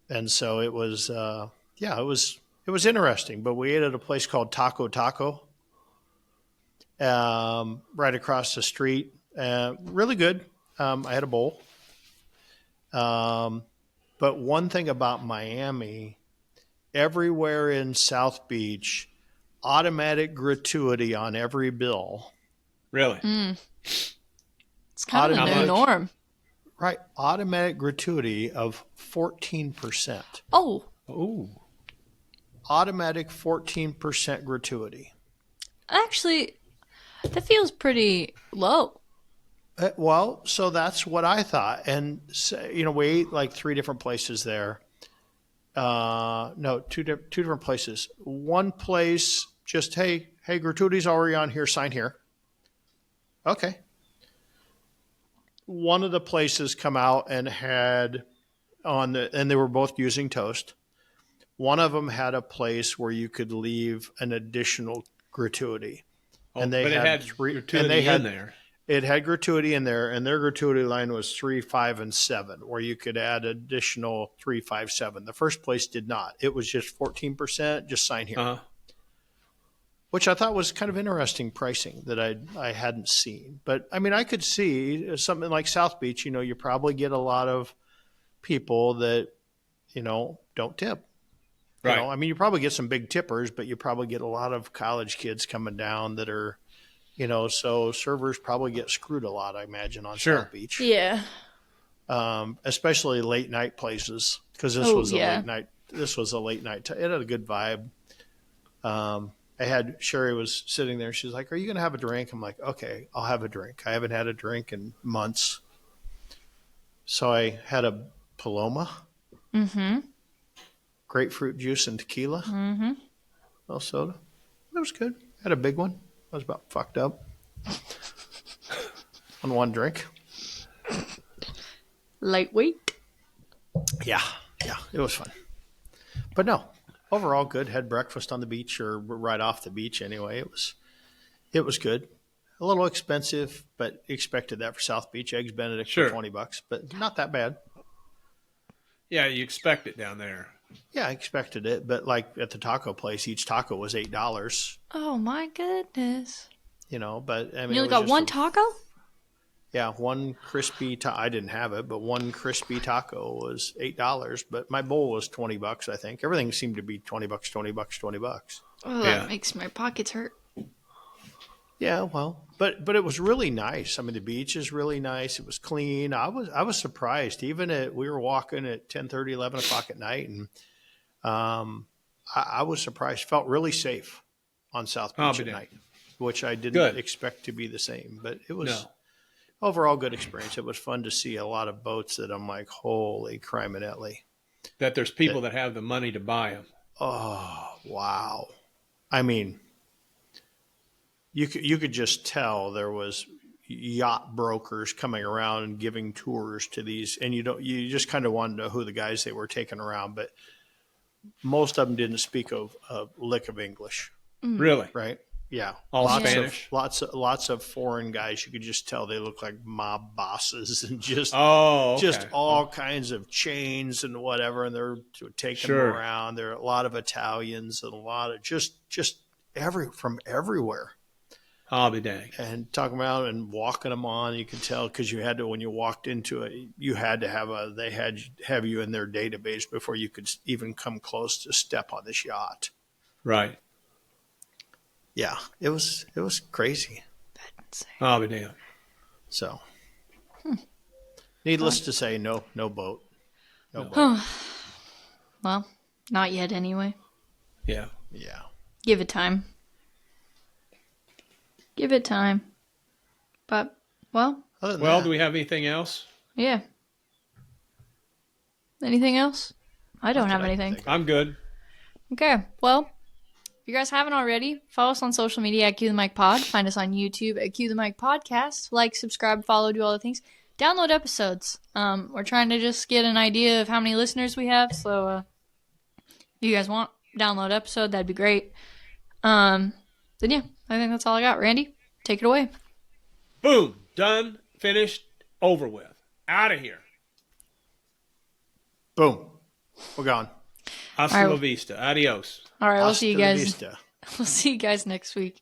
And so it was, it was interesting. But we ate at a place called Taco Taco, right across the street. Really good. I had a bowl. But one thing about Miami, everywhere in South Beach, automatic gratuity on every bill. Really? It's kind of the new Automatic. norm. Right. Automatic gratuity of 14%. Oh. Ooh. Automatic 14% gratuity. Actually, that feels pretty low. Well, so that's what I thought. And, we ate like 3 different places there. No, two different places. One place, just, hey, gratuity's already on here, sign here. Okay. One of the places come out and had and they were both using Toast. One of them had a place where you could leave an additional gratuity. Oh, And they but had it had three- gratuity and they had- in there. It had gratuity in there, and their gratuity line was 3, 5, and 7, where you could add additional 3, 5, 7. The first place did not. It was just 14%, just sign here, Uh-huh. which I thought was kind of interesting pricing that I hadn't seen. But, I mean, I could see something like South Beach, you probably get a lot of people that, don't tip. Right. I mean, you probably get some big tippers, but you probably get a lot of college kids coming down that are, so servers probably get screwed a lot, I imagine, on Sure. South Beach. Yeah. Especially late night places, because this Oh, was yeah. a late night. This was a late night. It had a good vibe. Sherry was sitting there. She's like, "Are you going to have a drink?" I'm like, "Okay, I'll have a drink. I haven't had a drink in months." So I had a Paloma, grapefruit juice and tequila, little soda. It was good. Had a big one. I was about fucked up. on one drink. Lightweight. Yeah, it was fun. But no, overall good. Had breakfast on the beach or right off the beach anyway. It was good. A little expensive, but expected that for South Beach. Eggs Benedict for $20, but not that bad. Yeah, you expect it down there. Yeah, I expected it, but like at the taco place, each taco was $8. Oh my goodness! But I mean, You only got one taco? Yeah, one crispy. I didn't have it, but one crispy taco was $8. But my bowl was $20. I think everything seemed to be $20, $20, $20. Oh, that makes my pockets hurt. Yeah, well, but it was really nice. I mean, the beach is really nice. It was clean. I was surprised. Even we were walking at 10:30, 11 o'clock at night, and I was surprised. Felt really safe on South Beach at night, which I didn't expect to be the same. But it was overall good experience. It was fun to see a lot of boats that I'm like, holy criminelli. That there's people that have the money to buy them. Oh, wow. I mean, you could just tell there was yacht brokers coming around and giving tours to these, and you just kind of wanted to know who the guys they were taking around, but most of them didn't speak a lick of English. Really? Right? Yeah. All Spanish? Lots of foreign guys. You could just tell they look like mob bosses and just all kinds of chains and whatever, and they're taking them around. There are a lot of Italians and a lot of just from everywhere. I'll be dang. And talking about and walking them on, you could tell because you had to, when you walked into it, you had to they had have you in their database before you could even come close to step on this yacht. Right. Yeah, it was crazy. I'll be damned. So, needless to say, no boat. No boat. Well, not yet anyway. Yeah. Yeah. Give it time. Give it time. But, well. Do we have anything else? Yeah. Anything else? I don't have anything. I'm good. Okay. Well, if you guys haven't already, follow us on social media at Cue the Mic Pod. Find us on YouTube at Cue the Mic Podcast. Like, subscribe, follow, do all the things. Download episodes. We're trying to just get an idea of how many listeners we have. So, if you guys want download episode, that'd be great. Then yeah, I think that's all I got. Randy, take it away. Boom. Done. Finished. Over with. Out of here. Boom. We're gone. Hasta la vista. Adios. All right, we'll see you guys. Vista. We'll see you guys next week.